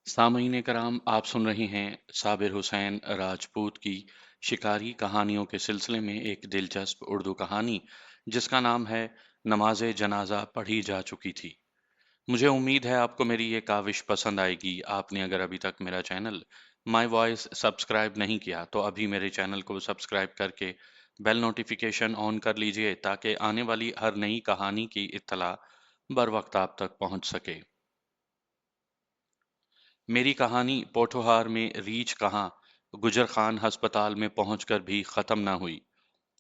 सामईन कराम, आप सुन रहे हैं साबिर हुसैन राजपूत की शिकारी कहानियों के सिलसिले में एक दिलचस्प उर्दू कहानी जिसका नाम है नमाज जनाजा पढ़ी जा चुकी थी। मुझे उम्मीद है आपको मेरी ये काविश पसंद आएगी। आपने अगर अभी तक मेरा चैनल माय वॉइस सब्सक्राइब नहीं किया तो अभी मेरे चैनल को सब्सक्राइब करके बेल नोटिफिकेशन ऑन कर लीजिए ताकि आने वाली हर नई कहानी की इत्तला बर वक्त आप तक पहुंच सके। मेरी कहानी पोठोहार में रीछ कहाँ गुजर खान अस्पताल में पहुंचकर भी खत्म न हुई।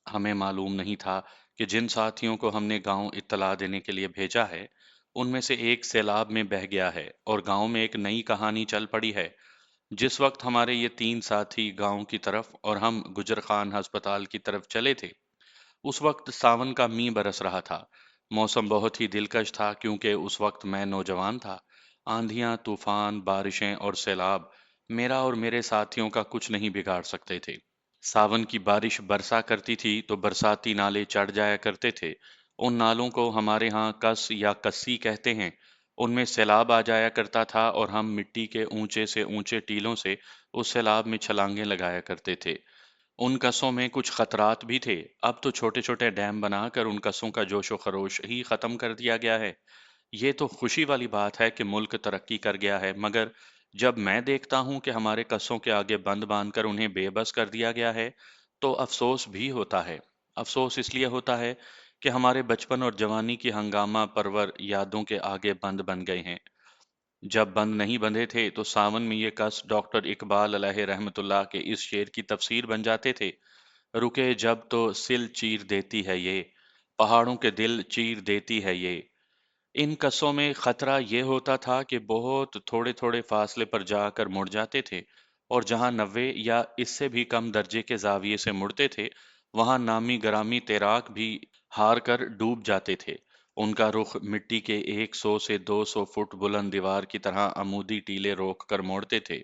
हमें मालूम नहीं था कि जिन साथियों को हमने गांव इत्तला देने के लिए भेजा है उनमें से एक सैलाब में बह गया है और गांव में एक नई कहानी चल पड़ी है। जिस वक्त हमारे ये तीन साथी गांव की तरफ और हम गुजर खान अस्पताल की तरफ चले थे उस वक्त सावन का मी बरस रहा था। मौसम बहुत ही दिलकश था क्योंकि उस वक्त मैं नौजवान था। आंधियां, तूफान, बारिशें और सैलाब मेरा और मेरे साथियों का कुछ नहीं बिगाड़ सकते थे। सावन की बारिश बरसा करती थी तो बरसाती नाले चढ़ जाया करते थे। उन नालों को हमारे यहाँ कस या कस्सी कहते हैं। उनमें सैलाब आ जाया करता था और हम मिट्टी के ऊंचे से ऊंचे टीलों से उस सैलाब में छलांगे लगाया करते थे। उन कसों में कुछ खतरात भी थे। अब तो छोटे छोटे डैम बनाकर उन कसों का जोशो खरोश ही खत्म कर दिया गया है। ये तो खुशी वाली बात है कि मुल्क तरक्की कर गया है, मगर जब मैं देखता हूँ कि हमारे कस्सों के आगे बंद बांधकर उन्हें बेबस कर दिया गया है, तो अफसोस भी होता है। अफसोस इसलिए होता है कि हमारे बचपन और जवानी की हंगामा परवर यादों के आगे बंद बन गए हैं। जब बंद नहीं बंधे थे तो सावन में ये कस डॉक्टर इकबाल अलैहि रहमतुल्लाह के इस शेर की तफसीर बन जाते थे। रुके जब तो सिल चीर देती है ये, पहाड़ों के दिल चीर देती है ये। इन कस्सों में खतरा ये होता था कि बहुत थोड़े थोड़े फासले पर जाकर मुड़ जाते थे और जहां 90 या इससे भी कम दर्जे के जाविये से मुड़ते थे वहां नामी गरामी तैराक भी हार कर डूब जाते थे। उनका रुख मिट्टी के 100 से 200 फुट बुलंद दीवार की तरह अमूदी टीले रोक कर मोड़ते थे।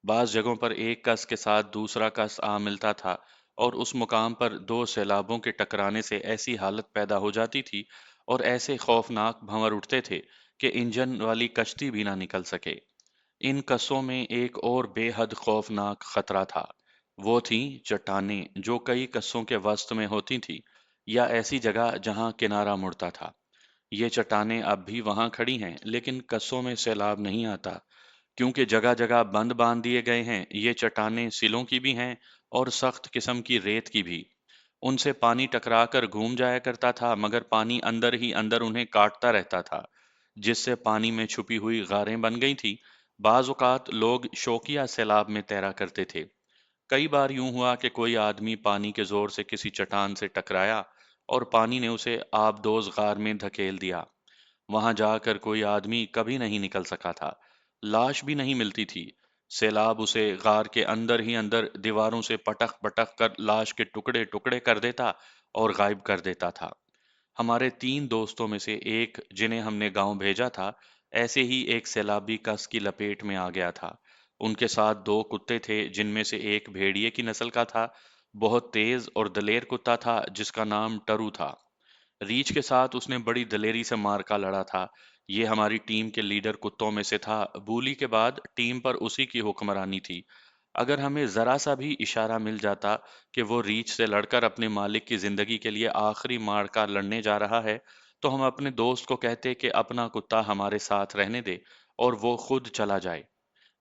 बाज़ जगहों पर एक कस के साथ दूसरा कस आ मिलता था और उस मुकाम पर दो सैलाबों के टकराने से ऐसी हालत पैदा हो जाती थी और ऐसे खौफनाक भंवर उठते थे कि इंजन वाली कश्ती भी ना निकल सके। इन कस्सों में एक और बेहद खौफनाक खतरा था। वो थीं चट्टानें जो कई कस्सों के वस्त में होती थीं या ऐसी जगह जहां किनारा मुड़ता था। ये चट्टानें अब भी वहां खड़ी हैं लेकिन कस्सों में सैलाब नहीं आता क्योंकि जगह जगह बंद बांध दिए गए हैं। ये चट्टानें सिलों की भी हैं और सख्त किस्म की रेत की भी। उनसे पानी टकराकर घूम जाया करता था मगर पानी अंदर ही अंदर उन्हें काटता रहता था जिससे पानी में छुपी हुई गारें बन गई थी। बाज औकात लोग शौकिया सैलाब में तैरा करते थे। कई बार यूं हुआ कि कोई आदमी पानी के जोर से किसी चट्टान से टकराया और पानी ने उसे आबदोज गार में धकेल दिया। वहां जाकर कोई आदमी कभी नहीं निकल सका था। लाश भी नहीं मिलती थी। सैलाब उसे गार के अंदर ही अंदर दीवारों से पटक पटक कर लाश के टुकड़े टुकड़े कर देता और गायब कर देता था। हमारे तीन दोस्तों में से एक जिन्हें हमने गांव भेजा था ऐसे ही एक सैलाबी कस की लपेट में आ गया था। उनके साथ दो कुत्ते थे जिनमें से एक भेड़िए की नस्ल का था। बहुत तेज और दलेर कुत्ता था जिसका नाम टरू था। रीछ के साथ उसने बड़ी दलेरी से मार्का लड़ा था। ये हमारी टीम के लीडर कुत्तों में से था। बूली के बाद टीम पर उसी की हुक्मरानी थी। अगर हमें जरा सा भी इशारा मिल जाता कि वो रीछ से लड़कर अपने मालिक की जिंदगी के लिए आखिरी मार्का लड़ने जा रहा है तो हम अपने दोस्त को कहते कि अपना कुत्ता हमारे साथ रहने दे और वो खुद चला जाए।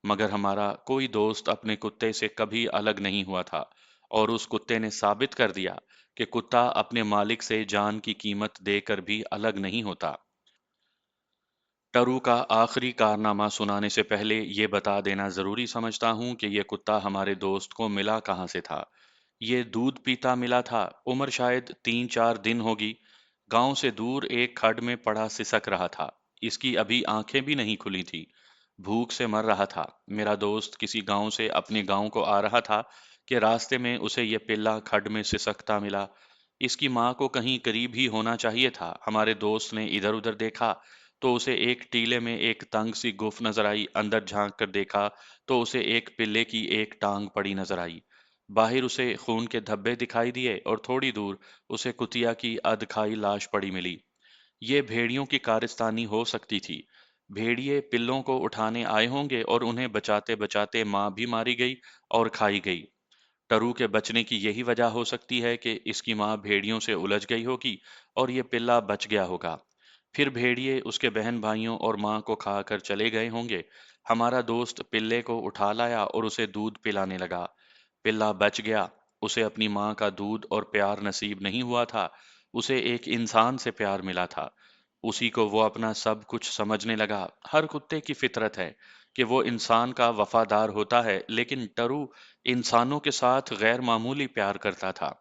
मगर हमारा कोई दोस्त अपने कुत्ते से कभी अलग नहीं हुआ था और उस कुत्ते ने साबित कर दिया कि कुत्ता अपने मालिक से जान की कीमत देकर भी अलग नहीं होता। टरू का आखिरी कारनामा सुनाने से पहले ये बता देना जरूरी समझता हूँ कि ये कुत्ता हमारे दोस्त को मिला कहाँ से था। ये दूध पीता मिला था। उम्र शायद 3-4 दिन होगी। गांव से दूर एक खड में पड़ा सिसक रहा था। इसकी अभी आंखें भी नहीं खुली थी। भूख से मर रहा था। मेरा दोस्त किसी गांव से अपने गांव को आ रहा था कि रास्ते में उसे ये पिल्ला खड में सिसकता मिला। इसकी माँ को कहीं करीब ही होना चाहिए था। हमारे दोस्त ने इधर उधर देखा तो उसे एक टीले में एक तंग सी गुफ नजर आई। अंदर झांक कर देखा तो उसे एक पिल्ले की एक टांग पड़ी नजर आई। बाहर उसे खून के धब्बे दिखाई दिए और थोड़ी दूर उसे कुतिया की अधखाई लाश पड़ी मिली। ये भेड़ियों की कारस्तानी हो सकती थी। भेड़िए पिल्लों को उठाने आए होंगे और उन्हें बचाते बचाते माँ भी मारी गई और खाई गई। टरू के बचने की यही वजह हो सकती है कि इसकी माँ भेड़ियों से उलझ गई होगी और ये पिल्ला बच गया होगा। फिर भेड़िए उसके बहन भाइयों और माँ को खाकर चले गए होंगे। हमारा दोस्त पिल्ले को उठा लाया और उसे दूध पिलाने लगा। पिल्ला बच गया। उसे अपनी माँ का दूध और प्यार नसीब नहीं हुआ था। उसे एक इंसान से प्यार मिला था। उसी को वो अपना सब कुछ समझने लगा। हर कुत्ते की फितरत है कि वो इंसान का वफादार होता है, लेकिन टरू इंसानों के साथ गैर मामूली प्यार करता था।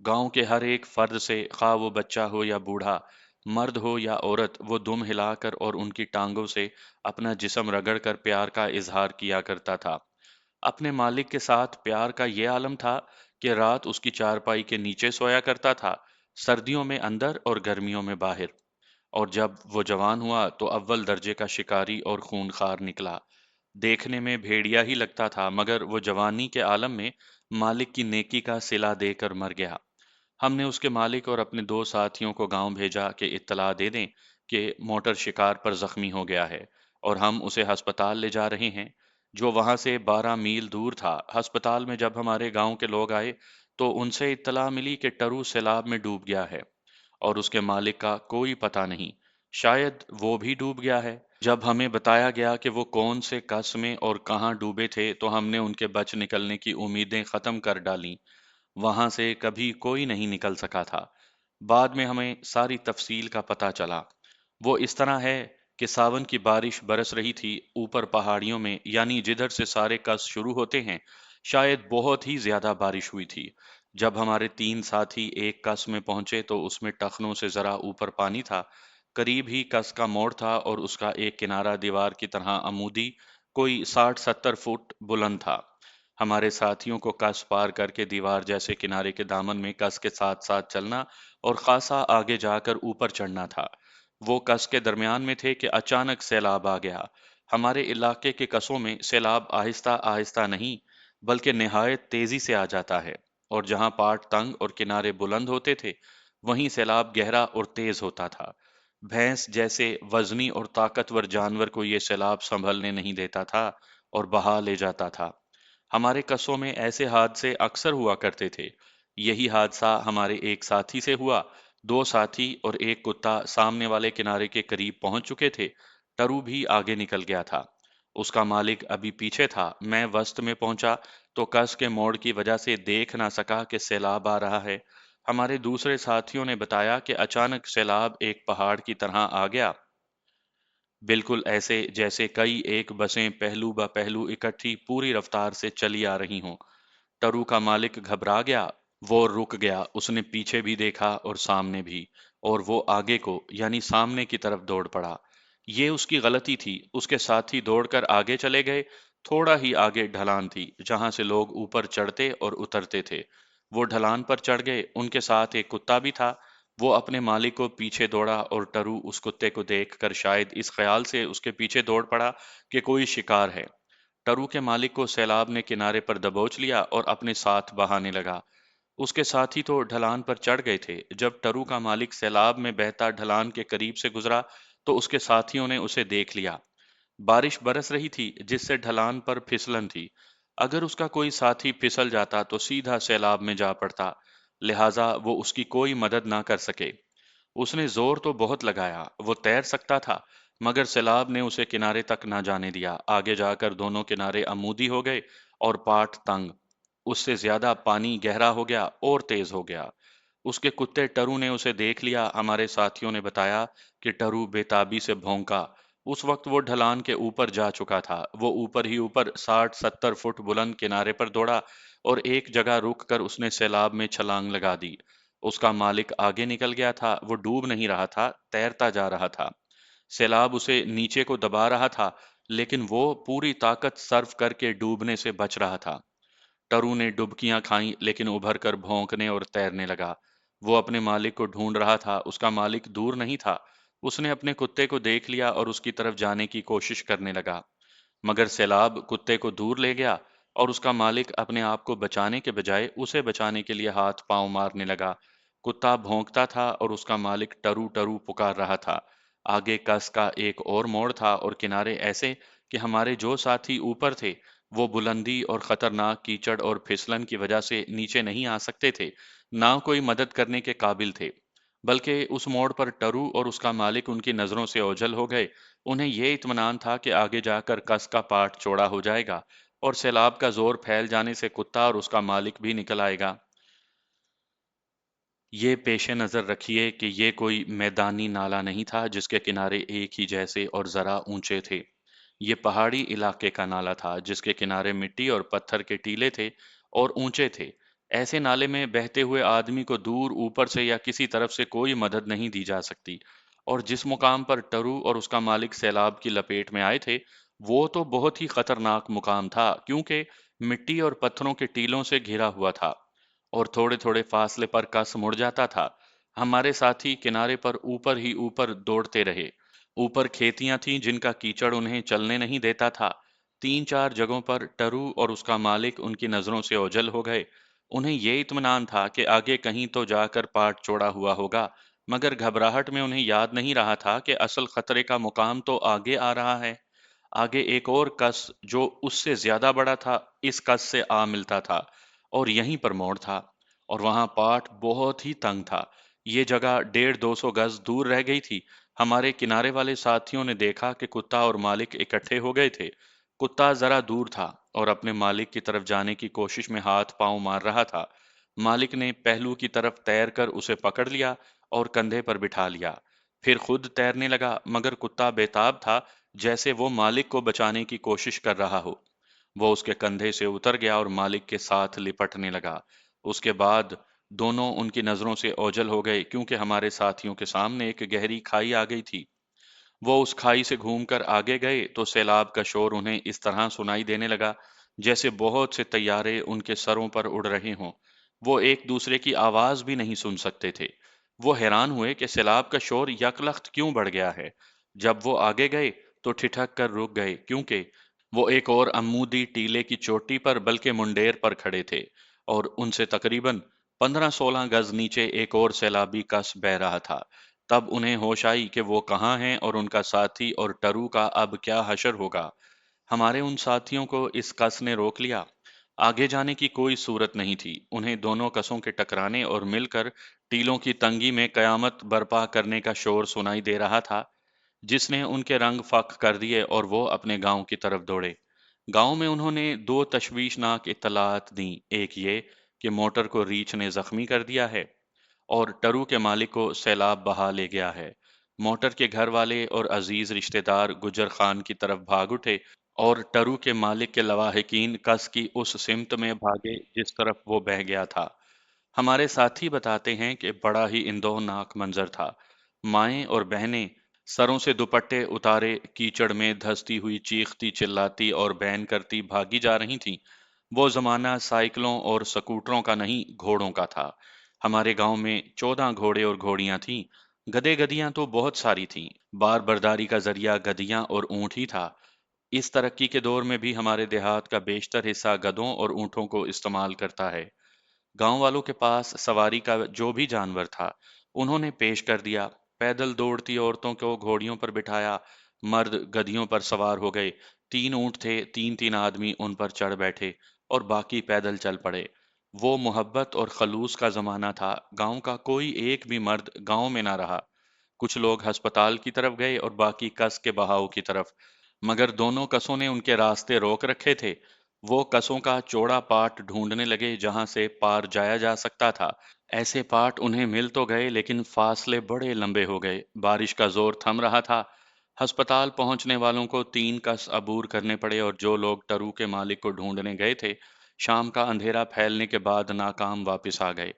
गांव के हर एक फर्द से, खा वो बच्चा हो या बूढ़ा, मर्द हो या औरत, वो दुम हिलाकर और उनकी टांगों से अपना जिस्म रगड़कर प्यार का इजहार किया करता था। अपने मालिक के साथ प्यार का ये आलम था कि रात उसकी चारपाई के नीचे सोया करता था, सर्दियों में अंदर और गर्मियों में बाहर। और जब वो जवान हुआ तो अव्वल दर्जे का शिकारी और खूंखार निकला। देखने में भेड़िया ही लगता था, मगर वो जवानी के आलम में मालिक की नेकी का सिला देकर मर गया। हमने उसके मालिक और अपने दो साथियों को गांव भेजा कि इत्तला दे दें कि मोटर शिकार पर जख्मी हो गया है और हम उसे अस्पताल ले जा रहे हैं, जो वहां से 12 मील दूर था। अस्पताल में जब हमारे गांव के लोग आए तो उनसे इत्तला मिली कि टरू सैलाब में डूब गया है और उसके मालिक का कोई पता नहीं। शायद वो भी डूब गया है। जब हमें बताया गया कि वो कौन से कस में और कहाँ डूबे थे तो हमने उनके बच निकलने की उम्मीदें खत्म कर डालीं। वहां से कभी कोई नहीं निकल सका था। बाद में हमें सारी तफसील का पता चला। वो इस तरह है कि सावन की बारिश बरस रही थी ऊपर पहाड़ियों में, यानी जिधर से सारे कस शुरू होते हैं। शायद बहुत ही ज्यादा बारिश हुई थी। जब हमारे तीन साथी एक कस में पहुंचे तो उसमें टखनों से जरा ऊपर पानी था। करीब ही कस का मोड़ था और उसका एक किनारा दीवार की तरह अमूदी, कोई 60-70 फुट बुलंद था। हमारे साथियों को कस पार करके दीवार जैसे किनारे के दामन में कस के साथ साथ चलना और खासा आगे जाकर ऊपर चढ़ना था। वो कस के दरमियान में थे कि अचानक सैलाब आ गया। हमारे इलाके के कसों में सैलाब आहिस्ता आहिस्ता नहीं, बल्कि निहायत तेजी से आ जाता है, और जहां पाट तंग और किनारे बुलंद होते थे, वहीं सैलाब गहरा और तेज होता था। भैंस जैसे वजनी और ताकतवर जानवर को ये सैलाब संभलने नहीं देता था और बहा ले जाता था। हमारे कस्बों में ऐसे हादसे अक्सर हुआ करते थे। यही हादसा हमारे एक साथी से हुआ। दो साथी और एक कुत्ता सामने वाले किनारे के करीब पहुंच चुके थे। टरू भी आगे निकल गया था। उसका मालिक अभी पीछे था। मैं वस्त में पहुंचा तो कस के मोड़ की वजह से देख ना सका कि सैलाब आ रहा है। हमारे दूसरे साथियों ने बताया कि अचानक सैलाब एक पहाड़ की तरह आ गया, बिल्कुल ऐसे जैसे कई एक बसें पहलू ब पहलू इकट्ठी पूरी रफ्तार से चली आ रही हों। टरू का मालिक घबरा गया। वो रुक गया। उसने पीछे भी देखा और सामने भी, और वो आगे को यानी सामने की तरफ दौड़ पड़ा। ये उसकी गलती थी। उसके साथी दौड़कर आगे चले गए। थोड़ा ही आगे ढलान थी जहां से लोग ऊपर चढ़ते और उतरते थे। वो ढलान पर चढ़ गए। उनके साथ एक कुत्ता भी था। वो अपने मालिक को पीछे दौड़ा और टरू उस कुत्ते को देखकर शायद इस ख्याल से उसके पीछे दौड़ पड़ा कि कोई शिकार है। टरू के मालिक को सैलाब ने किनारे पर दबोच लिया और अपने साथ बहाने लगा। उसके साथी तो ढलान पर चढ़ गए थे। जब टरू का मालिक सैलाब में बहता ढलान के करीब से गुजरा तो उसके साथियों ने उसे देख लिया। बारिश बरस रही थी जिससे ढलान पर फिसलन थी। अगर उसका कोई साथी फिसल जाता तो सीधा सैलाब में जा पड़ता। लिहाजा वो उसकी कोई मदद ना कर सके। उसने जोर तो बहुत लगाया। वो तैर सकता था, मगर सैलाब ने उसे किनारे तक ना जाने दिया। आगे जाकर दोनों किनारे आमूदी हो गए और पाट तंग। उससे ज्यादा पानी गहरा हो गया और तेज हो गया। उसके कुत्ते टरू ने उसे देख लिया। हमारे साथियों ने बताया कि टरू बेताबी से भौंका। उस वक्त वो ढलान के ऊपर जा चुका था। वो ऊपर ही ऊपर 60-70 फुट बुलंद किनारे पर दौड़ा और एक जगह रुक कर उसने सैलाब में छलांग लगा दी। उसका मालिक आगे निकल गया था। वो डूब नहीं रहा था, तैरता जा रहा था। सैलाब उसे नीचे को दबा रहा था, लेकिन वो पूरी ताकत सर्फ करके डूबने से बच रहा था। टरू ने डुबकियां खाईं, लेकिन उभर कर भौंकने और तैरने लगा। वो अपने मालिक को ढूंढ रहा था। उसका मालिक दूर नहीं था। उसने अपने कुत्ते को देख लिया और उसकी तरफ जाने की कोशिश करने लगा, मगर सैलाब कुत्ते को दूर ले गया और उसका मालिक अपने आप को बचाने के बजाय उसे बचाने के लिए हाथ पांव मारने लगा। कुत्ता भौंकता था और उसका मालिक टरू टरू पुकार रहा था। आगे कस का एक और मोड़ था और किनारे ऐसे कि हमारे जो साथी ऊपर थे वो बुलंदी और खतरनाक कीचड़ और फिसलन की वजह से नीचे नहीं आ सकते थे, ना कोई मदद करने के काबिल थे। बल्कि उस मोड़ पर टरू और उसका मालिक उनकी नजरों से ओझल हो गए। उन्हें ये इत्मीनान था कि आगे जाकर कस का पाट चौड़ा हो जाएगा और सैलाब का जोर फैल जाने से कुत्ता और उसका मालिक भी निकल आएगा। ये पेशे नज़र रखिए कि ये कोई मैदानी नाला नहीं था जिसके किनारे एक ही जैसे और ज़रा ऊंचे थे। ये पहाड़ी इलाके का नाला था जिसके किनारे मिट्टी और पत्थर के टीले थे और ऊंचे थे। ऐसे नाले में बहते हुए आदमी को दूर ऊपर से या किसी तरफ से कोई मदद नहीं दी जा सकती। और जिस मुकाम पर टरू और उसका मालिक सैलाब की लपेट में आए थे, वो तो बहुत ही खतरनाक मुकाम था, क्योंकि मिट्टी और पत्थरों के टीलों से घिरा हुआ था और थोड़े-थोड़े फासले पर कस मुड़ जाता था। हमारे साथी किनारे पर ऊपर ही ऊपर दौड़ते रहे। ऊपर खेतियां थीं जिनका कीचड़ उन्हें चलने नहीं देता था। 3-4 जगहों पर टरू और उसका मालिक उनकी नजरों से ओझल हो गए। उन्हें ये इत्मीनान था कि आगे कहीं तो जाकर पाट चौड़ा हुआ होगा, मगर घबराहट में उन्हें याद नहीं रहा था कि असल खतरे का मुकाम तो आगे आ रहा है। आगे एक और कस जो उससे ज्यादा बड़ा था, इस कस से आ मिलता था और यहीं पर मोड़ था और वहां पाट बहुत ही तंग था। ये जगह 150-200 गज दूर रह गई थी। हमारे किनारे वाले साथियों ने देखा कि कुत्ता और मालिक इकट्ठे हो गए थे। कुत्ता जरा दूर था और अपने मालिक की तरफ जाने की कोशिश में हाथ पांव मार रहा था। मालिक ने पहलू की तरफ तैर कर उसे पकड़ लिया और कंधे पर बिठा लिया। फिर खुद तैरने लगा, मगर कुत्ता बेताब था, जैसे वो मालिक को बचाने की कोशिश कर रहा हो। वो उसके कंधे से उतर गया और मालिक के साथ लिपटने लगा। उसके बाद दोनों उनकी नजरों से ओझल हो गए, क्योंकि हमारे साथियों के सामने एक गहरी खाई आ गई थी। वो उस खाई से घूमकर आगे गए तो सैलाब का शोर उन्हें इस तरह सुनाई देने लगा जैसे बहुत से तैयारे उनके सरों पर उड़ रहे हों। वो एक दूसरे की आवाज भी नहीं सुन सकते थे। वो हैरान हुए कि सैलाब का शोर यकलख्त क्यों बढ़ गया है। जब वो आगे गए तो ठिठक कर रुक गए, क्योंकि वो एक और अमूदी टीले की चोटी पर, बल्कि मुंडेर पर खड़े थे और उनसे तकरीबन 15-16 गज नीचे एक और सैलाबी कस बह रहा था। तब उन्हें होश आई कि वो कहाँ हैं और उनका साथी और टरू का अब क्या हशर होगा। हमारे उन साथियों को इस कस ने रोक लिया। आगे जाने की कोई सूरत नहीं थी। उन्हें दोनों कसों के टकराने और मिलकर टीलों की तंगी में कयामत बर्पा करने का शोर सुनाई दे रहा था, जिसने उनके रंग फाख कर दिए और वो अपने गांव की तरफ दौड़े। गांव में उन्होंने दो तशवीशनाक इत्तलात दी। एक ये कि मोटर को रीछ ने जख्मी कर दिया है और टरू के मालिक को सैलाब बहा ले गया है। मोटर के घर वाले और अजीज रिश्तेदार गुजर खान की तरफ भाग उठे और टरू के मालिक के लवाहिकीन कस की उस सिमत में भागे जिस तरफ वो बह गया था। हमारे साथी बताते हैं कि बड़ा ही इंदोनाक मंजर था। माएं और बहनें सरों से दुपट्टे उतारे कीचड़ में धंसती हुई चीखती चिल्लाती और बैन करती भागी जा रही थीं। वो जमाना साइकिलों और स्कूटरों का नहीं, घोड़ों का था। हमारे गांव में 14 घोड़े और घोड़ियां थीं। गधे गधियां तो बहुत सारी थीं। बार बर्दारी का जरिया गधियां और ऊंट ही था। इस तरक्की के दौर में भी हमारे देहात का बेशतर हिस्सा गधों और ऊंटों को इस्तेमाल करता है। गांव वालों के पास सवारी का जो भी जानवर था, उन्होंने पेश कर दिया। पैदल दौड़ती औरतों को घोड़ियों पर बिठाया, मर्द गधियों पर सवार हो गए। 3 ऊंट थे, 3-3 आदमी उन पर चढ़ बैठे और बाकी पैदल चल पड़े। वो मोहब्बत और खलूस का जमाना था। गांव का कोई एक भी मर्द गांव में ना रहा। कुछ लोग अस्पताल की तरफ गए और बाकी कस के बहाव की तरफ, मगर दोनों कसों ने उनके रास्ते रोक रखे थे। वो कसों का चौड़ा पाट ढूंढने लगे जहां से पार जाया जा सकता था। ऐसे पाट उन्हें मिल तो गए, लेकिन फासले बड़े लंबे हो गए। बारिश का जोर थम रहा था। अस्पताल पहुंचने वालों को 3 कस अबूर करने पड़े और जो लोग टरू के मालिक को ढूंढने गए थे, शाम का अंधेरा फैलने के बाद नाकाम वापस आ गए।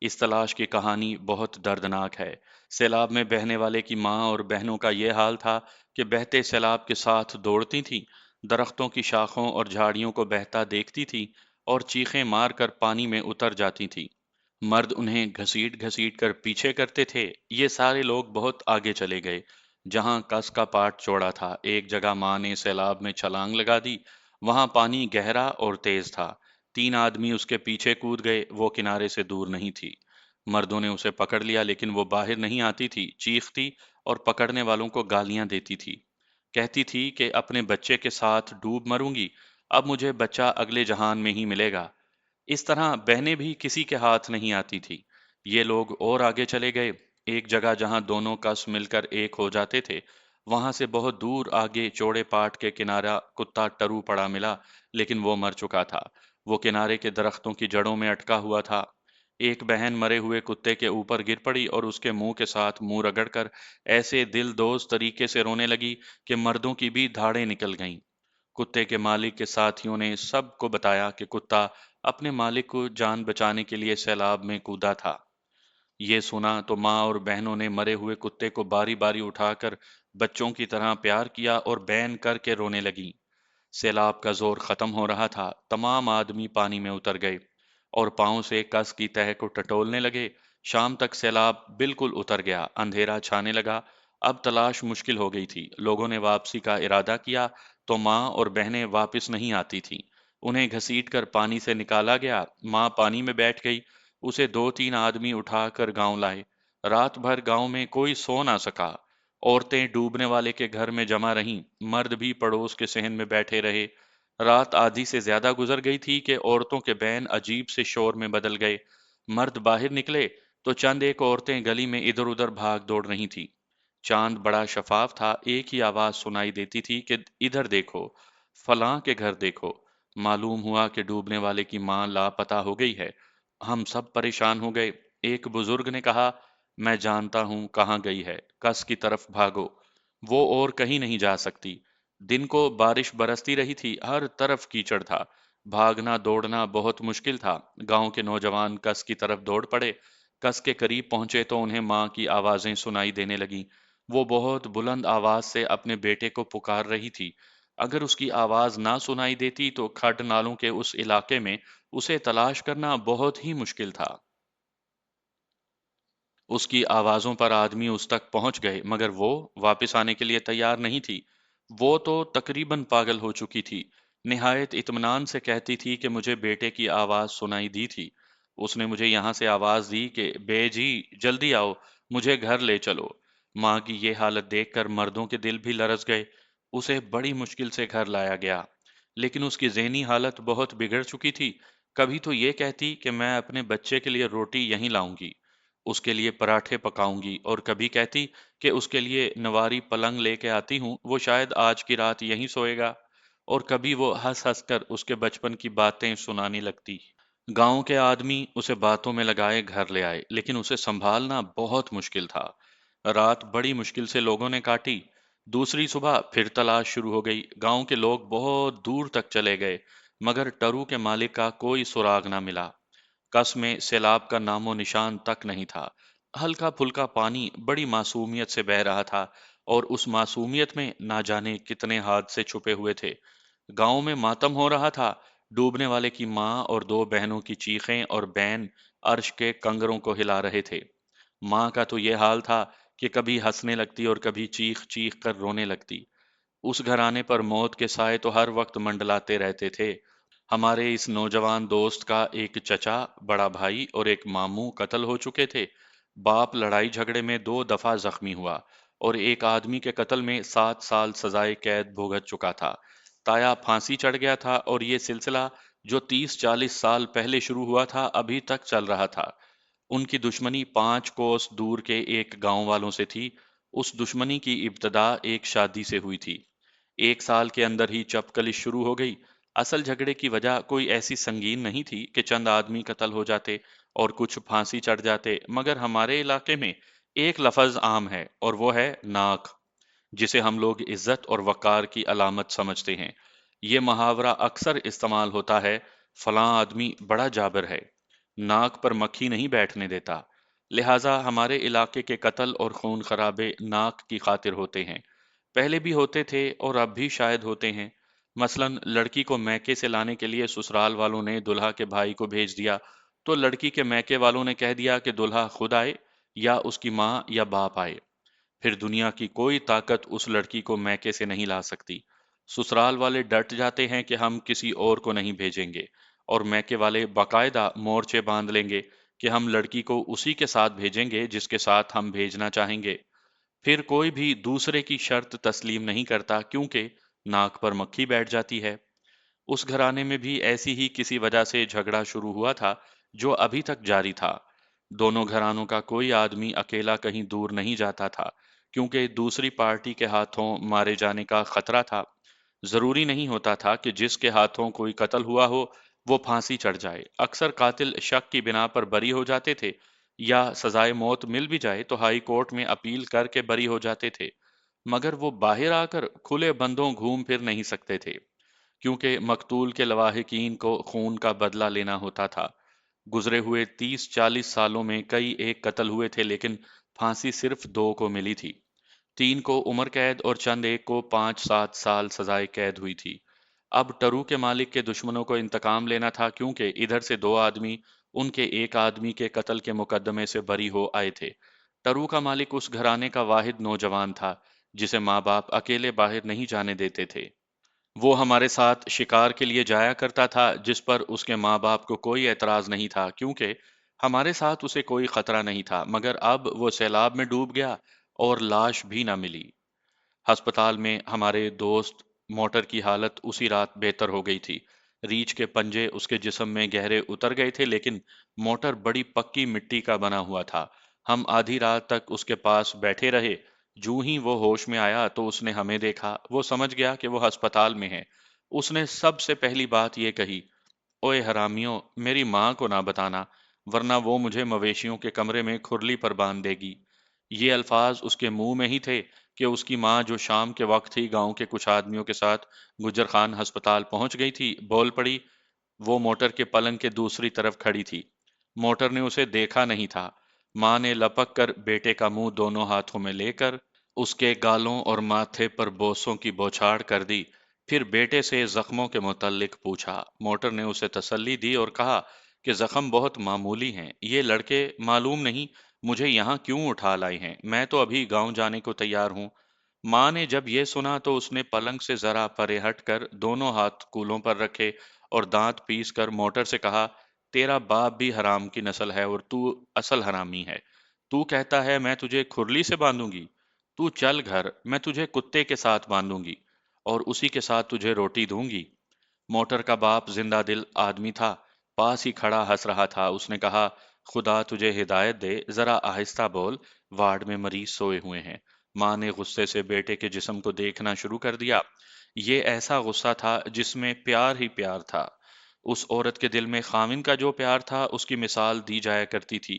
इस तलाश की कहानी बहुत दर्दनाक है। सैलाब में बहने वाले की माँ और बहनों का ये हाल था कि बहते सैलाब के साथ दौड़ती थीं, दरख्तों की शाखों और झाड़ियों को बहता देखती थीं और चीखें मारकर पानी में उतर जाती थीं। मर्द उन्हें घसीट-घसीट कर पीछे करते थे। ये सारे लोग बहुत आगे चले गए, जहां कस का पाट चौड़ा था। एक जगह माँ ने सैलाब में छलांग लगा दी। वहां पानी गहरा और तेज था। 3 आदमी उसके पीछे कूद गए। वो किनारे से दूर नहीं थी। मर्दों ने उसे पकड़ लिया, लेकिन वो बाहर नहीं आती थी, चीखती और पकड़ने वालों को गालियां देती थी। कहती थी कि अपने बच्चे के साथ डूब मरूंगी, अब मुझे बच्चा अगले जहान में ही मिलेगा। इस तरह बहनें भी किसी के हाथ नहीं आती थी। ये लोग और आगे चले गए। एक जगह जहां दोनों कस मिलकर एक हो जाते थे, वहां से बहुत दूर आगे चौड़े पाट के किनारा कुत्ता टरू पड़ा मिला, लेकिन वो मर चुका था। वो किनारे के दरख्तों की जड़ों में अटका हुआ था। एक बहन मरे हुए कुत्ते के ऊपर गिर पड़ी और उसके मुंह के साथ मुंह रगड़कर ऐसे दिलदोज तरीके से रोने लगी कि मर्दों की भी धाड़ें निकल गईं। कुत्ते के मालिक के साथियों ने सबको बताया कि कुत्ता अपने मालिक को जान बचाने के लिए सैलाब में कूदा था। ये सुना तो माँ और बहनों ने मरे हुए कुत्ते को बारी बारी उठाकर बच्चों की तरह प्यार किया और बैन करके रोने लगी। सैलाब का जोर खत्म हो रहा था। तमाम आदमी पानी में उतर गए और पांव से कस की तह को टटोलने लगे। शाम तक सैलाब बिल्कुल उतर गया, अंधेरा छाने लगा। अब तलाश मुश्किल हो गई थी। लोगों ने वापसी का इरादा किया तो माँ और बहनें वापस नहीं आती थीं। उन्हें घसीटकर पानी से निकाला गया। माँ पानी में बैठ गई। उसे दो तीन आदमी उठाकर गांव लाए। रात भर गांव में कोई सो ना सका। औरतें डूबने वाले के घर में जमा रहीं, मर्द भी पड़ोस के सहन में बैठे रहे। रात आधी से ज्यादा गुजर गई थी कि औरतों के बैन अजीब से शोर में बदल गए। मर्द बाहर निकले तो चंद एक औरतें गली में इधर उधर भाग दौड़ रही थी। चांद बड़ा शफाफ था। एक ही आवाज सुनाई देती थी कि इधर देखो, फलां के घर देखो। मालूम हुआ कि डूबने वाले की मां लापता हो गई है। हम सब परेशान हो गए। एक बुजुर्ग ने कहा, मैं जानता हूं कहां गई है, कस की तरफ भागो, वो और कहीं नहीं जा सकती। दिन को बारिश बरसती रही थी, हर तरफ कीचड़ था। भागना दौड़ना बहुत मुश्किल था। गांव के नौजवान कस की तरफ दौड़ पड़े। कस के करीब पहुंचे तो उन्हें मां की आवाजें सुनाई देने लगीं। वो बहुत बुलंद आवाज से अपने बेटे को पुकार रही थी। अगर उसकी आवाज ना सुनाई देती तो खड्ड नालों के उस इलाके में उसे तलाश करना बहुत ही मुश्किल था। उसकी आवाजों पर आदमी उस तक पहुंच गए, मगर वो वापस आने के लिए तैयार नहीं थी। वो तो तकरीबन पागल हो चुकी थी। निहायत इत्मीनान से कहती थी कि मुझे बेटे की आवाज सुनाई दी थी। उसने मुझे यहाँ से आवाज दी कि बेजी जल्दी आओ, मुझे घर ले चलो। माँ की ये हालत देखकर मर्दों के दिल भी लरस गए। उसे बड़ी मुश्किल से घर लाया गया, लेकिन उसकी ज़हनी हालत बहुत बिगड़ चुकी थी। कभी तो ये कहती कि मैं अपने बच्चे के लिए रोटी यहीं लाऊंगी, उसके लिए पराठे पकाऊंगी, और कभी कहती कि उसके लिए नवारी पलंग लेके आती हूँ, वो शायद आज की रात यहीं सोएगा। और कभी वो हंस हंस कर उसके बचपन की बातें सुनाने लगती। गांव के आदमी उसे बातों में लगाए घर ले आए, लेकिन उसे संभालना बहुत मुश्किल था। रात बड़ी मुश्किल से लोगों ने काटी। दूसरी सुबह फिर तलाश शुरू हो गई। गांव के लोग बहुत दूर तक चले गए, मगर टरू के मालिक का कोई सुराग ना मिला। कस में सैलाब का नामो निशान तक नहीं था। हल्का फुल्का पानी बड़ी मासूमियत से बह रहा था, और उस मासूमियत में ना जाने कितने हादसे छुपे हुए थे। गांव में मातम हो रहा था। डूबने वाले की माँ और दो बहनों की चीखें और बैन अर्श के कंगरों को हिला रहे थे। माँ का तो ये हाल था कि कभी हंसने लगती और कभी चीख चीख कर रोने लगती। उस घराने पर मौत के साए तो हर वक्त मंडलाते रहते थे। हमारे इस नौजवान दोस्त का एक चचा, बड़ा भाई और एक मामू कत्ल हो चुके थे। बाप लड़ाई झगड़े में 2 दफा जख्मी हुआ और एक आदमी के कत्ल में 7 साल सजाए कैद भुगत चुका था। ताया फांसी चढ़ गया था, और ये सिलसिला जो 30-40 साल पहले शुरू हुआ था अभी तक चल रहा था। उनकी दुश्मनी 5 कोस दूर के एक गांव वालों से थी। उस दुश्मनी की इब्तदा एक शादी से हुई थी। 1 साल के अंदर ही चपकलिश शुरू हो गई। असल झगड़े की वजह कोई ऐसी संगीन नहीं थी कि चंद आदमी कत्ल हो जाते और कुछ फांसी चढ़ जाते, मगर हमारे इलाके में एक लफ्ज आम है, और वो है नाक, जिसे हम लोग इज्जत और वकार की अलामत समझते हैं। ये मुहावरा अक्सर इस्तेमाल होता है, फलां आदमी बड़ा जाबिर है, नाक पर मक्खी नहीं बैठने देता। लिहाजा हमारे इलाके के कत्ल और खून खराबे नाक की खातिर होते हैं। पहले भी होते थे और अब भी शायद होते हैं। मसलन लड़की को मैके से लाने के लिए ससुराल वालों ने दुल्हा के भाई को भेज दिया, तो लड़की के मैके वालों ने कह दिया कि दुल्हा खुद आए या उसकी माँ या बाप आए। फिर दुनिया की कोई ताकत उस लड़की को मैके से नहीं ला सकती। ससुराल वाले डट जाते हैं कि हम किसी और को नहीं भेजेंगे, और मैके वाले बाकायदा मोर्चे बांध लेंगे कि हम लड़की को उसी के साथ भेजेंगे जिसके साथ हम भेजना चाहेंगे। پھر کوئی بھی دوسرے کی شرط تسلیم نہیں کرتا کیونکہ ناک پر مکھی بیٹھ جاتی ہے۔ اس گھرانے میں بھی ایسی ہی کسی وجہ سے جھگڑا شروع ہوا تھا جو ابھی تک جاری تھا۔ دونوں گھرانوں کا کوئی آدمی اکیلا کہیں دور نہیں جاتا تھا کیونکہ دوسری پارٹی کے ہاتھوں مارے جانے کا خطرہ تھا۔ ضروری نہیں ہوتا تھا کہ جس کے ہاتھوں کوئی قتل ہوا ہو وہ پھانسی چڑھ جائے۔ اکثر قاتل شک کی بنا پر بری ہو جاتے تھے، یا سزائے موت مل بھی جائے تو ہائی کورٹ میں اپیل کر کے بری ہو جاتے تھے، مگر وہ باہر آ کر کھلے بندوں گھوم پھر نہیں سکتے تھے کیونکہ مقتول کے لواحقین کو خون کا بدلہ لینا ہوتا تھا۔ گزرے ہوئے 30-40 سالوں میں کئی ایک قتل ہوئے تھے لیکن پھانسی صرف 2 کو ملی تھی۔ 3 کو عمر قید اور چند ایک کو 5-7 سال سزائے قید ہوئی تھی۔ اب ٹرو کے مالک کے دشمنوں کو انتقام لینا تھا کیونکہ ادھر سے 2 آدمی ان کے ایک آدمی کے قتل کے مقدمے سے بری ہو آئے تھے۔ ٹرو کا مالک اس گھرانے کا واحد نوجوان تھا جسے ماں باپ اکیلے باہر نہیں جانے دیتے تھے۔ وہ ہمارے ساتھ شکار کے لیے جایا کرتا تھا جس پر اس کے ماں باپ کو کوئی اعتراض نہیں تھا کیونکہ ہمارے ساتھ اسے کوئی خطرہ نہیں تھا، مگر اب وہ سیلاب میں ڈوب گیا اور لاش بھی نہ ملی۔ ہسپتال میں ہمارے دوست موٹر کی حالت اسی رات بہتر ہو گئی تھی۔ ریچھ کے پنجے اس کے جسم میں گہرے اتر گئے تھے لیکن موٹر بڑی پکی مٹی کا بنا ہوا تھا۔ ہم آدھی رات تک اس کے پاس بیٹھے رہے۔ جوں ہی وہ ہوش میں آیا تو اس نے ہمیں دیکھا۔ وہ سمجھ گیا کہ وہ ہسپتال میں ہے۔ اس نے سب سے پہلی بات یہ کہی، اوئے حرامیوں، میری ماں کو نہ بتانا ورنہ وہ مجھے مویشیوں کے کمرے میں کھرلی پر باندھ دے گی۔ یہ الفاظ اس کے منہ میں ہی تھے کہ اس کی ماں جو شام کے وقت ہی گاؤں کے کچھ آدمیوں کے ساتھ گجر خان ہسپتال پہنچ گئی تھی بول پڑی۔ وہ موٹر کے پلنگ کے دوسری طرف کھڑی تھی۔ موٹر نے اسے دیکھا نہیں تھا۔ ماں نے لپک کر بیٹے کا منہ دونوں ہاتھوں میں لے کر اس کے گالوں اور ماتھے پر بوسوں کی بوچھاڑ کر دی، پھر بیٹے سے زخموں کے متعلق پوچھا۔ موٹر نے اسے تسلی دی اور کہا کہ زخم بہت معمولی ہیں، یہ لڑکے معلوم نہیں مجھے یہاں کیوں اٹھا لائے ہیں، میں تو ابھی گاؤں جانے کو تیار ہوں۔ ماں نے جب یہ سنا تو اس نے پلنگ سے ذرا پرے ہٹ کر دونوں ہاتھ کولوں پر رکھے اور دانت پیس کر موٹر سے کہا، تیرا باپ بھی حرام کی نسل ہے اور تو اصل حرامی ہے۔ تو کہتا ہے میں تجھے کھرلی سے باندھوں گی؟ تو چل گھر، میں تجھے کتے کے ساتھ باندھوں گی اور اسی کے ساتھ تجھے روٹی دوں گی۔ موٹر کا باپ زندہ دل آدمی تھا، پاس ہی کھڑا ہنس رہا تھا۔ اس نے کہا، خدا تجھے ہدایت دے، ذرا آہستہ بول، وارڈ میں مریض سوئے ہوئے ہیں۔ ماں نے غصے سے بیٹے کے جسم کو دیکھنا شروع کر دیا۔ یہ ایسا غصہ تھا جس میں پیار ہی پیار تھا۔ اس عورت کے دل میں خاوند کا جو پیار تھا اس کی مثال دی جایا کرتی تھی۔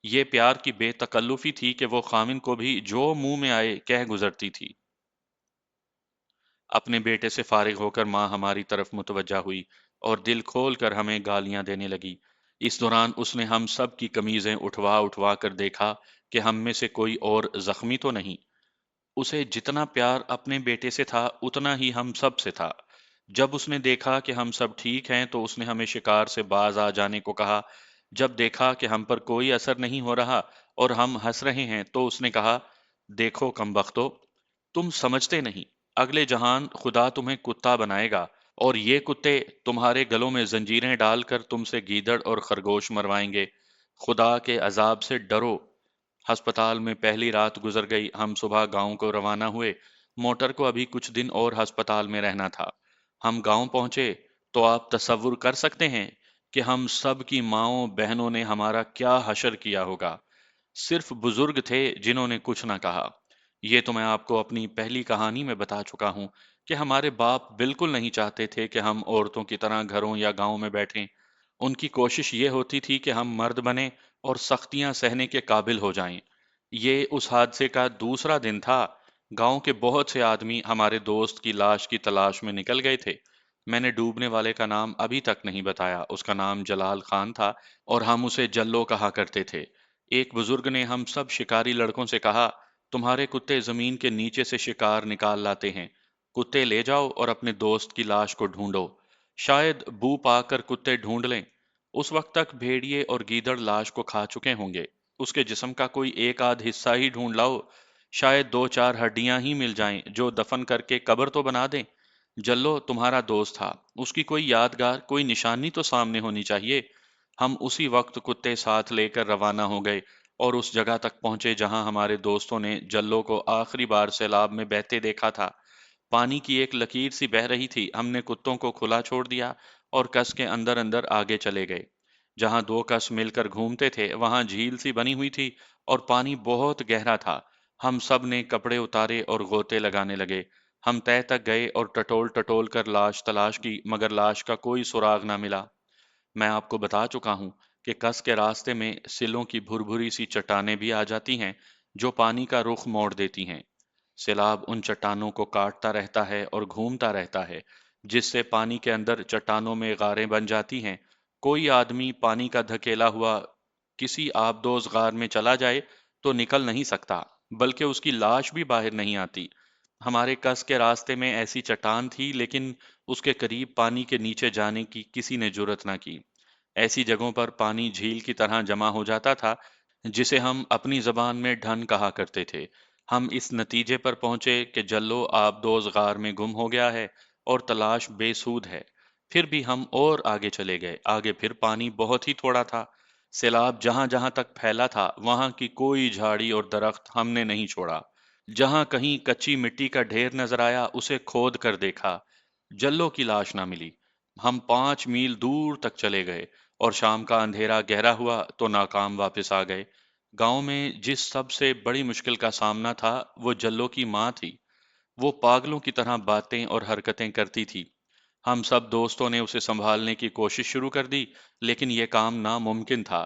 یہ پیار کی بے تکلفی تھی کہ وہ خاوند کو بھی جو منہ میں آئے کہہ گزرتی تھی۔ اپنے بیٹے سے فارغ ہو کر ماں ہماری طرف متوجہ ہوئی اور دل کھول کر ہمیں گالیاں دینے لگی۔ اس دوران اس نے ہم سب کی قمیضیں اٹھوا اٹھوا کر دیکھا کہ ہم میں سے کوئی اور زخمی تو نہیں۔ اسے جتنا پیار اپنے بیٹے سے تھا اتنا ہی ہم سب سے تھا۔ جب اس نے دیکھا کہ ہم سب ٹھیک ہیں تو اس نے ہمیں شکار سے باز آ جانے کو کہا۔ جب دیکھا کہ ہم پر کوئی اثر نہیں ہو رہا اور ہم ہنس رہے ہیں تو اس نے کہا، دیکھو کمبختو، تم سمجھتے نہیں، اگلے جہان خدا تمہیں کتا بنائے گا اور یہ کتے تمہارے گلوں میں زنجیریں ڈال کر تم سے گیدڑ اور خرگوش مروائیں گے۔ خدا کے عذاب سے ڈرو۔ ہسپتال میں پہلی رات گزر گئی۔ ہم صبح گاؤں کو روانہ ہوئے۔ موٹر کو ابھی کچھ دن اور ہسپتال میں رہنا تھا۔ ہم گاؤں پہنچے تو آپ تصور کر سکتے ہیں کہ ہم سب کی ماؤں بہنوں نے ہمارا کیا حشر کیا ہوگا۔ صرف بزرگ تھے جنہوں نے کچھ نہ کہا۔ یہ تو میں آپ کو اپنی پہلی کہانی میں بتا چکا ہوں کہ ہمارے باپ بالکل نہیں چاہتے تھے کہ ہم عورتوں کی طرح گھروں یا گاؤں میں بیٹھیں۔ ان کی کوشش یہ ہوتی تھی کہ ہم مرد بنیں اور سختیاں سہنے کے قابل ہو جائیں۔ یہ اس حادثے کا دوسرا دن تھا۔ گاؤں کے بہت سے آدمی ہمارے دوست کی لاش کی تلاش میں نکل گئے تھے۔ میں نے ڈوبنے والے کا نام ابھی تک نہیں بتایا۔ اس کا نام جلال خان تھا اور ہم اسے جلو کہا کرتے تھے۔ ایک بزرگ نے ہم سب شکاری لڑکوں سے کہا، تمہارے کتے زمین کے نیچے سے شکار نکال لاتے ہیں، کتے لے جاؤ اور اپنے دوست کی لاش کو ڈھونڈو، شاید بو پا کر کتے ڈھونڈ لیں۔ اس وقت تک بھیڑیے اور گیدڑ لاش کو کھا چکے ہوں گے۔ اس کے جسم کا کوئی ایک آدھ حصہ ہی ڈھونڈ لاؤ، شاید 2-4 ہڈیاں ہی مل جائیں جو دفن کر کے قبر تو بنا دیں۔ جلو تمہارا دوست تھا، اس کی کوئی یادگار، کوئی نشانی تو سامنے ہونی چاہیے۔ ہم اسی وقت کتے ساتھ لے کر روانہ ہو گئے اور اس جگہ تک پہنچے جہاں ہمارے دوستوں نے جلوں کو آخری بار سیلاب میں بہتے دیکھا تھا۔ پانی کی ایک لکیر سی بہ رہی تھی، ہم نے کتوں کو کھلا چھوڑ دیا اور کس کے اندر اندر آگے چلے گئے۔ جہاں دو کس مل کر گھومتے تھے وہاں جھیل سی بنی ہوئی تھی اور پانی بہت گہرا تھا۔ ہم سب نے کپڑے اتارے اور غوطے لگانے لگے۔ ہم تہہ تک گئے اور ٹٹول ٹٹول کر لاش تلاش کی، مگر لاش کا کوئی سراغ نہ ملا۔ میں آپ کو بتا چکا ہوں کہ کس کے راستے میں سلوں کی بھری سی چٹانیں بھی آ جاتی ہیں جو پانی کا رخ موڑ دیتی ہیں۔ سیلاب ان چٹانوں کو کاٹتا رہتا ہے اور گھومتا رہتا ہے، جس سے پانی کے اندر چٹانوں میں غاریں بن جاتی ہیں۔ کوئی آدمی پانی کا دھکیلا ہوا کسی آبدوز غار میں چلا جائے تو نکل نہیں سکتا، بلکہ اس کی لاش بھی باہر نہیں آتی۔ ہمارے کس کے راستے میں ایسی چٹان تھی، لیکن اس کے قریب پانی کے نیچے جانے کی کسی نے جرت نہ کی۔ ایسی جگہوں پر پانی جھیل کی طرح جمع ہو جاتا تھا، جسے ہم اپنی زبان میں ڈھن کہا کرتے تھے۔ ہم اس نتیجے پر پہنچے کہ جلو آبدوز غار میں گم ہو گیا ہے اور تلاش بے سود ہے۔ پھر بھی ہم اور آگے چلے گئے، آگے پھر پانی بہت ہی تھوڑا تھا۔ سیلاب جہاں جہاں تک پھیلا تھا وہاں کی کوئی جھاڑی اور درخت ہم نے نہیں چھوڑا۔ جہاں کہیں کچی مٹی کا ڈھیر نظر آیا اسے کھود کر دیکھا، جلوں کی لاش نہ ملی۔ ہم 5 میل دور تک چلے گئے اور شام کا اندھیرا گہرا ہوا تو ناکام واپس آ گئے۔ گاؤں میں جس سب سے بڑی مشکل کا سامنا تھا وہ جلوں کی ماں تھی۔ وہ پاگلوں کی طرح باتیں اور حرکتیں کرتی تھی۔ ہم سب دوستوں نے اسے سنبھالنے کی کوشش شروع کر دی، لیکن یہ کام ناممکن تھا۔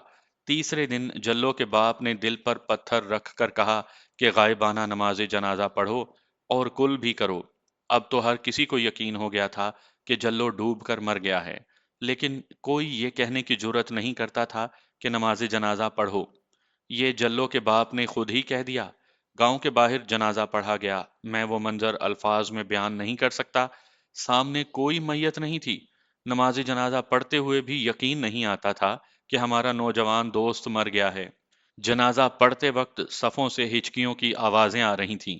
تیسرے دن جلوں کے باپ نے دل پر پتھر رکھ کر کہا کہ غائبانہ نماز جنازہ پڑھو اور کل بھی کرو۔ اب تو ہر کسی کو یقین ہو گیا تھا کہ جلو ڈوب کر مر گیا ہے، لیکن کوئی یہ کہنے کی جرت نہیں کرتا تھا کہ نماز جنازہ پڑھو۔ یہ جلوں کے باپ نے خود ہی کہہ دیا۔ گاؤں کے باہر جنازہ پڑھا گیا۔ میں وہ منظر الفاظ میں بیان نہیں کر سکتا۔ سامنے کوئی میت نہیں تھی۔ نماز جنازہ پڑھتے ہوئے بھی یقین نہیں آتا تھا کہ ہمارا نوجوان دوست مر گیا ہے۔ جنازہ پڑھتے وقت صفوں سے ہچکیوں کی آوازیں آ رہی تھیں۔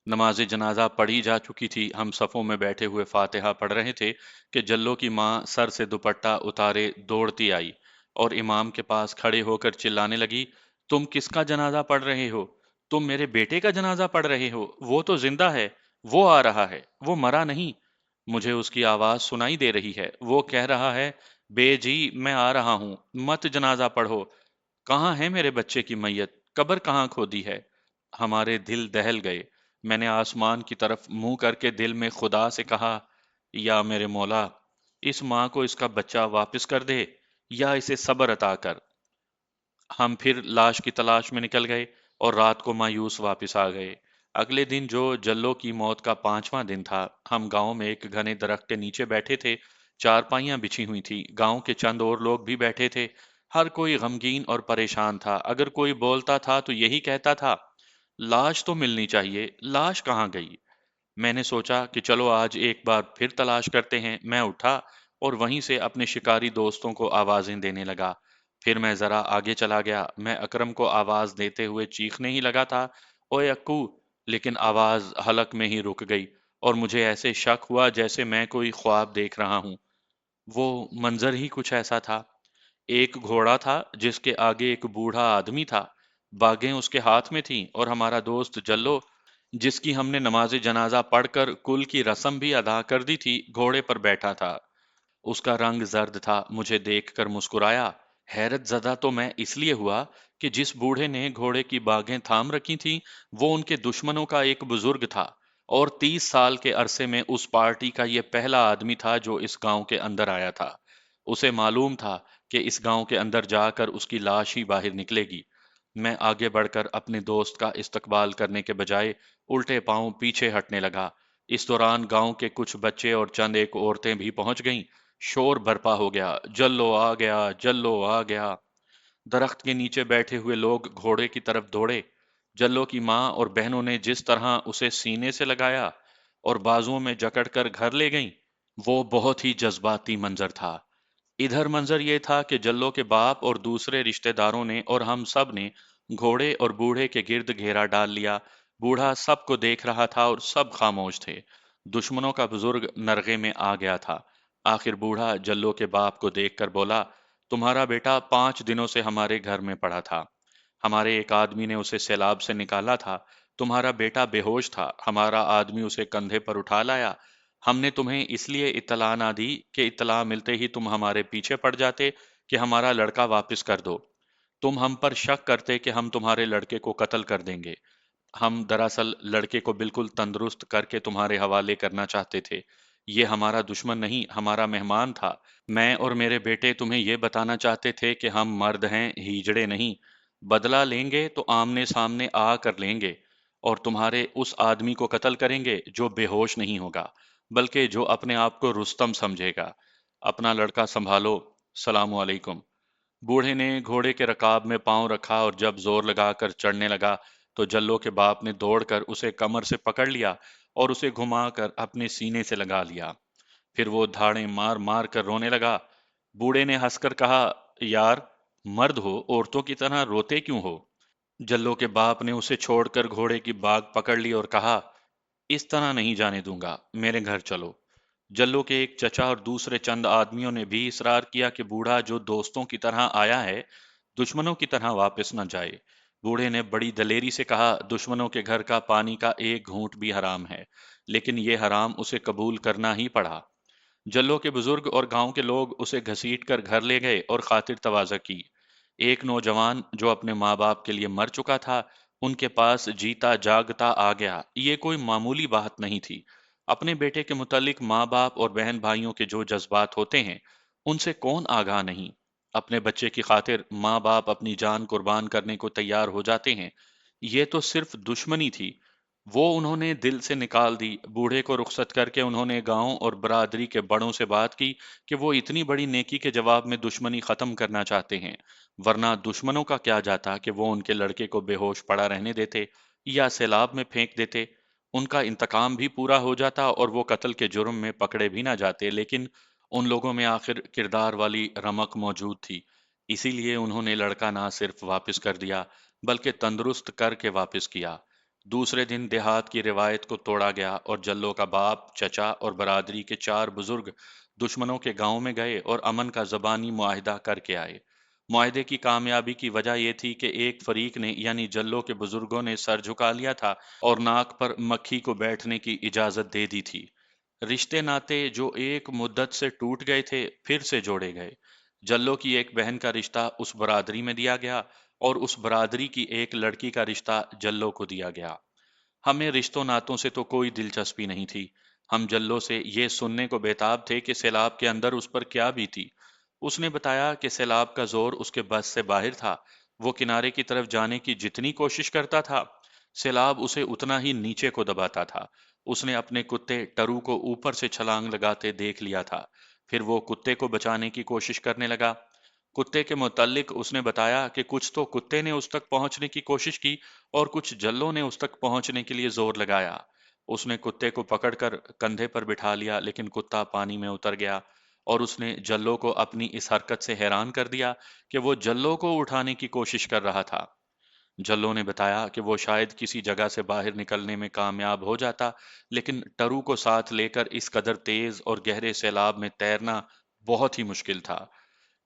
نماز جنازہ پڑھی جا چکی تھی، ہم صفوں میں بیٹھے ہوئے فاتحہ پڑھ رہے تھے کہ جلوں کی ماں سر سے دوپٹہ اتارے دوڑتی آئی اور امام کے پاس کھڑے ہو کر چلانے لگی، تم کس کا جنازہ پڑھ رہے ہو؟ تم میرے بیٹے کا جنازہ پڑھ رہے ہو؟ وہ تو زندہ ہے، وہ آ رہا ہے، وہ مرا نہیں۔ مجھے اس کی آواز سنائی دے رہی ہے، وہ کہہ رہا ہے، بے جی میں آ رہا ہوں، مت جنازہ پڑھو۔ کہاں ہے میرے بچے کی میت؟ قبر کہاں کھودی ہے؟ ہمارے دل دہل گئے۔ میں نے آسمان کی طرف منہ کر کے دل میں خدا سے کہا، یا میرے مولا، اس ماں کو اس کا بچہ واپس کر دے یا اسے صبر عطا کر۔ ہم پھر لاش کی تلاش میں نکل گئے اور رات کو مایوس واپس آ گئے۔ اگلے دن جو جلوں کی موت کا 5واں دن تھا، ہم گاؤں میں ایک گھنے درخت کے نیچے بیٹھے تھے۔ چارپائیاں بچھی ہوئی تھی، گاؤں کے چند اور لوگ بھی بیٹھے تھے۔ ہر کوئی غمگین اور پریشان تھا۔ اگر کوئی بولتا تھا تو یہی کہتا تھا، لاش تو ملنی چاہیے، لاش کہاں گئی؟ میں نے سوچا کہ چلو آج ایک بار پھر تلاش کرتے ہیں۔ میں اٹھا اور وہیں سے اپنے شکاری دوستوں کو آوازیں دینے لگا۔ پھر میں ذرا آگے چلا گیا۔ میں اکرم کو آواز دیتے ہوئے چیخنے ہی لگا تھا، اوے اکو! لیکن آواز حلق میں ہی رک گئی اور مجھے ایسے شک ہوا جیسے میں کوئی خواب دیکھ رہا ہوں۔ وہ منظر ہی کچھ ایسا تھا۔ ایک گھوڑا تھا جس کے آگے ایک بوڑھا آدمی تھا، باگیں اس کے ہاتھ میں تھیں، اور ہمارا دوست جلو، جس کی ہم نے نماز جنازہ پڑھ کر کل کی رسم بھی ادا کر دی تھی، گھوڑے پر بیٹھا تھا۔ اس کا رنگ زرد تھا، مجھے دیکھ کر مسکرایا۔ حیرت زدہ تو میں اس لیے ہوا کہ جس بوڑھے نے گھوڑے کی باگیں تھام رکھی تھیں وہ ان کے دشمنوں کا ایک بزرگ تھا، اور 30 سال کے عرصے میں اس پارٹی کا یہ پہلا آدمی تھا جو اس گاؤں کے اندر آیا تھا۔ اسے معلوم تھا کہ اس گاؤں کے اندر جا کر اس کی لاش ہی باہر نکلے گی۔ میں آگے بڑھ کر اپنے دوست کا استقبال کرنے کے بجائے الٹے پاؤں پیچھے ہٹنے لگا۔ اس دوران گاؤں کے کچھ بچے اور چند ایک عورتیں بھی پہنچ گئیں۔ شور برپا ہو گیا، جلو آ گیا، جلو آ گیا۔ درخت کے نیچے بیٹھے ہوئے لوگ گھوڑے کی طرف دوڑے۔ جلو کی ماں اور بہنوں نے جس طرح اسے سینے سے لگایا اور بازوؤں میں جکڑ کر گھر لے گئیں، وہ بہت ہی جذباتی منظر تھا۔ ادھر منظر یہ تھا کہ جلوں کے باپ اور دوسرے رشتہ داروں نے اور ہم سب نے گھوڑے اور بوڑھے کے گرد گھیرا ڈال لیا۔ بوڑھا سب کو دیکھ رہا تھا اور سب خاموش تھے۔ دشمنوں کا بزرگ نرغے میں آ گیا تھا۔ آخر بوڑھا جلوں کے باپ کو دیکھ کر بولا، तुम्हारा बेटा 5 दिनों से हमारे घर में पड़ा था। हमारे एक आदमी ने उसे सैलाब से निकाला था। तुम्हारा बेटा बेहोश था, हमारा आदमी उसे कंधे पर उठा लाया। हमने तुम्हें इसलिए इत्तला ना दी कि इत्तला मिलते ही तुम हमारे पीछे पड़ जाते कि हमारा लड़का वापस कर दो। तुम हम पर शक करते कि हम तुम्हारे लड़के को कत्ल कर देंगे। हम दरअसल लड़के को बिल्कुल तंदुरुस्त करके तुम्हारे हवाले करना चाहते थे। ये हमारा दुश्मन नहीं, हमारा मेहमान था। मैं और मेरे बेटे तुम्हें ये बताना चाहते थे कि हम मर्द हैं, हीजड़े नहीं। बदला लेंगे तो आमने सामने आ कर लेंगे, और तुम्हारे उस आदमी को कत्ल करेंगे जो बेहोश नहीं होगा, बल्कि जो अपने आप को रुस्तम समझेगा। अपना लड़का संभालो। सलामु अलैकुम। बूढ़े ने घोड़े के रकाब में पांव रखा और जब जोर लगाकर चढ़ने लगा तो जल्लो के बाप ने दौड़कर उसे कमर से पकड़ लिया और उसे घुमाकर अपने सीने से लगा लिया। फिर वो धाड़ें मार मार कर रोने लगा। बूढ़े ने हंसकर कहा, यार, मर्द हो, औरतों की तरह रोते क्यों हो? जल्लो के बाप ने उसे छोड़कर घोड़े की बाग पकड़ ली और कहा, इस तरह नहीं जाने दूंगा, मेरे घर चलो। जल्लो के एक चचा और दूसरे चंद आदमियों ने भी इसरार किया कि बूढ़ा जो दोस्तों की तरह आया है, दुश्मनों की तरह वापस न जाए। बूढ़े ने बड़ी दलेरी से कहा, दुश्मनों के घर का पानी का एक घूंट भी हराम है, लेकिन ये हराम उसे कबूल करना ही पड़ा। जल्लों के बुजुर्ग और गांव के लोग उसे घसीट कर घर ले गए और खातिर तवाज़ा की। एक नौजवान जो अपने माँ बाप के लिए मर चुका था, उनके पास जीता जागता आ गया। ये कोई मामूली बात नहीं थी। अपने बेटे के मुतालिक माँ बाप और बहन भाइयों के जो जज्बात होते हैं, उनसे कौन आगाह नहीं। अपने बच्चे की खातिर माँ बाप अपनी जान कुर्बान करने को तैयार हो जाते हैं। ये तो सिर्फ दुश्मनी थी, वो उन्होंने दिल से निकाल दी। बूढ़े को रुखसत करके उन्होंने गांव और बरादरी के बड़ों से बात की कि वो इतनी बड़ी नेकी के जवाब में दुश्मनी खत्म करना चाहते हैं, वरना दुश्मनों का क्या जाता कि वो उनके लड़के को बेहोश पड़ा रहने देते या सैलाब में फेंक देते। उनका इंतकाम भी पूरा हो जाता और वो कत्ल के जुर्म में पकड़े भी ना जाते। लेकिन उन लोगों में आखिर किरदार वाली रमक मौजूद थी। इसीलिए उन्होंने लड़का ना सिर्फ वापस कर दिया, बल्कि तंदुरुस्त करके वापस किया। दूसरे दिन देहात की रिवायत को तोड़ा गया और जल्लो का बाप, चचा और बरादरी के 4 बुजुर्ग दुश्मनों के गांव में गए और अमन का ज़बानी मुआहिदा करके आए। मुआहिदे की कामयाबी की वजह यह थी कि एक फरीक ने यानी जल्लो के बुजुर्गों ने सर झुका लिया था और नाक पर मक्खी को बैठने की इजाज़त दे दी थी। रिश्ते नाते जो एक मुद्दत से टूट गए थे, फिर से जोड़े गए। जल्लो की एक बहन का रिश्ता उस बरादरी में दिया गया और उस बरादरी की एक लड़की का रिश्ता जल्लो को दिया गया। हमें रिश्तों नातों से तो कोई दिलचस्पी नहीं थी। हम जल्लो से ये सुनने को बेताब थे कि सैलाब के अंदर उस पर क्या बीती। उसने बताया कि सैलाब का जोर उसके बस से बाहर था। वो किनारे की तरफ जाने की जितनी कोशिश करता था, सैलाब उसे उतना ही नीचे को दबाता था। उसने अपने कुत्ते टरू को ऊपर से छलांग लगाते देख लिया था। फिर वो कुत्ते को बचाने की कोशिश करने लगा। कुत्ते के मुतालिक उसने बताया कि कुछ तो कुत्ते ने उस तक पहुंचने की कोशिश की और कुछ जल्लों ने उस तक पहुंचने के लिए जोर लगाया। उसने कुत्ते को पकड़कर कंधे पर बिठा लिया, लेकिन कुत्ता पानी में उतर गया और उसने जल्लों को अपनी इस हरकत से हैरान कर दिया कि वो जल्लों को उठाने की कोशिश कर रहा था। जल्लों ने बताया कि वो शायद किसी जगह से बाहर निकलने में कामयाब हो जाता, लेकिन टरू को साथ लेकर इस कदर तेज और गहरे सैलाब में तैरना बहुत ही मुश्किल था।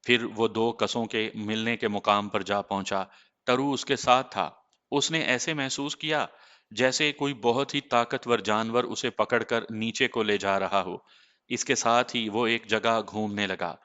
फिर वो दो कसों के मिलने के मुकाम पर जा पहुंचा। टरू उसके साथ था। उसने ऐसे महसूस किया जैसे कोई बहुत ही ताकतवर जानवर उसे पकड़कर नीचे को ले जा रहा हो। इसके साथ ही वो एक जगह घूमने लगा।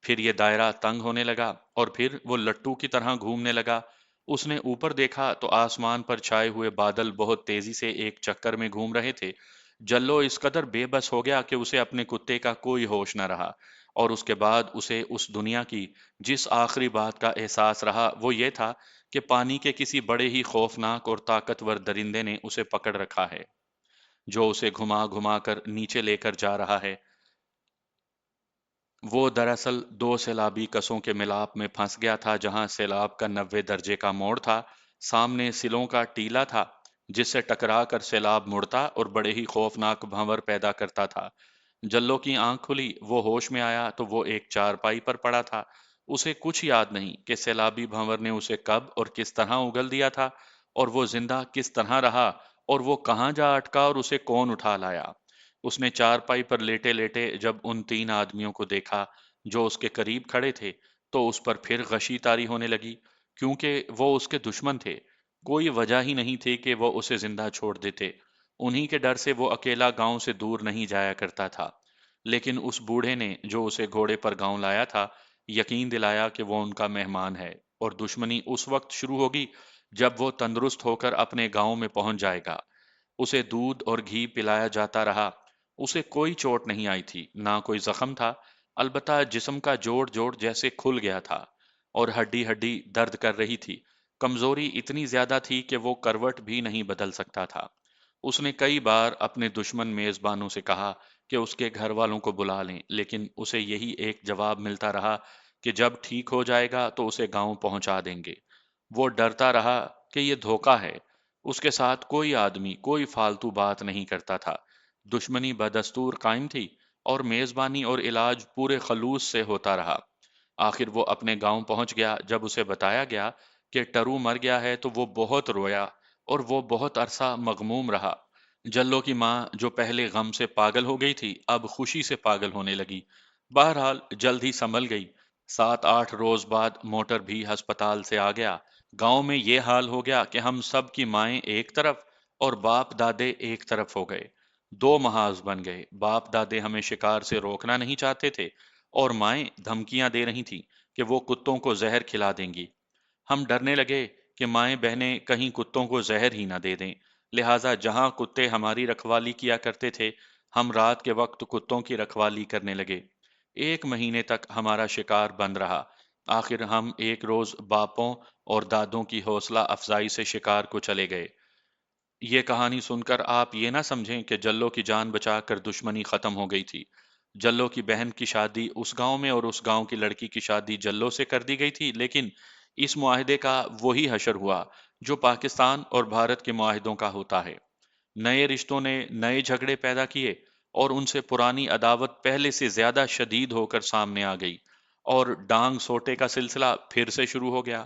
फिर ये दायरा तंग होने लगा और फिर वो लट्टू की तरह घूमने लगा। उसने ऊपर देखा तो आसमान पर छाए हुए बादल बहुत तेजी से एक चक्कर में घूम रहे थे। जल्लो इस कदर बेबस हो गया कि उसे अपने कुत्ते का कोई होश न रहा। और उसके बाद उसे उस दुनिया की जिस आखिरी बात का एहसास रहा, वो ये था कि पानी के किसी बड़े ही खौफनाक और ताकतवर दरिंदे ने उसे पकड़ रखा है, जो उसे घुमा घुमा कर नीचे लेकर जा रहा है। वो दरअसल दो सैलाबी कसों के मिलाप में फंस गया था, जहां सैलाब का 90 दर्जे का मोड़ था। सामने सिलों का टीला था, जिससे टकरा कर सैलाब मुड़ता और बड़े ही खौफनाक भंवर पैदा करता था। जल्लो की आंख खुली, वो होश में आया तो वो एक चारपाई पर पड़ा था। उसे कुछ याद नहीं कि सैलाबी भंवर ने उसे कब और किस तरह उगल दिया था, और वो जिंदा किस तरह रहा, और वो कहाँ जा अटका और उसे कौन उठा लाया। उसने चारपाई पर लेटे लेटे जब उन 3 आदमियों को देखा जो उसके करीब खड़े थे, تو اس پر پھر غشی طاری ہونے لگی، کیونکہ وہ اس کے دشمن تھے۔ کوئی وجہ ہی نہیں تھی کہ وہ اسے زندہ چھوڑ دیتے۔ انہی کے ڈر سے وہ اکیلا گاؤں سے دور نہیں جایا کرتا تھا۔ لیکن اس بوڑھے نے جو اسے گھوڑے پر گاؤں لایا تھا، یقین دلایا کہ وہ ان کا مہمان ہے، اور دشمنی اس وقت شروع ہوگی جب وہ تندرست ہو کر اپنے گاؤں میں پہنچ جائے گا۔ اسے دودھ اور گھی پلایا جاتا رہا۔ اسے کوئی چوٹ نہیں آئی تھی، نہ کوئی زخم تھا، البتہ جسم کا جوڑ جوڑ جیسے کھل گیا تھا، اور ہڈی ہڈی درد کر رہی تھی۔ کمزوری اتنی زیادہ تھی کہ وہ کروٹ بھی نہیں بدل سکتا تھا۔ اس نے کئی بار اپنے دشمن میزبانوں سے کہا کہ اس کے گھر والوں کو بلا لیں، لیکن اسے یہی ایک جواب ملتا رہا کہ جب ٹھیک ہو جائے گا تو اسے گاؤں پہنچا دیں گے۔ وہ ڈرتا رہا کہ یہ دھوکہ ہے۔ اس کے ساتھ کوئی آدمی کوئی فالتو بات نہیں کرتا تھا۔ دشمنی بدستور قائم تھی، اور میزبانی اور علاج پورے خلوص سے ہوتا رہا۔ آخر وہ اپنے گاؤں پہنچ گیا۔ جب اسے بتایا گیا کہ ٹرو مر گیا ہے تو وہ بہت رویا، اور وہ بہت عرصہ مغموم رہا۔ جلو کی ماں جو پہلے غم سے پاگل ہو گئی تھی، اب خوشی سے پاگل ہونے لگی۔ بہرحال جلد ہی سنبھل گئی۔ 7 8 روز بعد موٹر بھی ہسپتال سے آ گیا۔ گاؤں میں یہ حال ہو گیا کہ ہم سب کی مائیں ایک طرف اور باپ دادے ایک طرف ہو گئے۔ دو محاذ بن گئے۔ باپ دادے ہمیں شکار سے روکنا نہیں چاہتے تھے، اور مائیں دھمکیاں دے رہی تھیں کہ وہ کتوں کو زہر کھلا دیں گی۔ ہم ڈرنے لگے کہ مائیں بہنیں کہیں کتوں کو زہر ہی نہ دے دیں، لہٰذا جہاں کتے ہماری رکھوالی کیا کرتے تھے، ہم رات کے وقت کتوں کی رکھوالی کرنے لگے۔ 1 مہینے تک ہمارا شکار بند رہا۔ آخر ہم ایک روز باپوں اور دادوں کی حوصلہ افزائی سے شکار کو چلے گئے۔ یہ کہانی سن کر آپ یہ نہ سمجھیں کہ جلو کی جان بچا کر دشمنی ختم ہو گئی تھی۔ جلو کی بہن کی شادی اس گاؤں میں اور اس گاؤں کی لڑکی کی شادی جلو سے کر دی گئی تھی، لیکن اس معاہدے کا وہی حشر ہوا جو پاکستان اور بھارت کے معاہدوں کا ہوتا ہے۔ نئے رشتوں نے نئے جھگڑے پیدا کیے، اور ان سے پرانی عداوت پہلے سے زیادہ شدید ہو کر سامنے آ گئی، اور ڈانگ سوٹے کا سلسلہ پھر سے شروع ہو گیا۔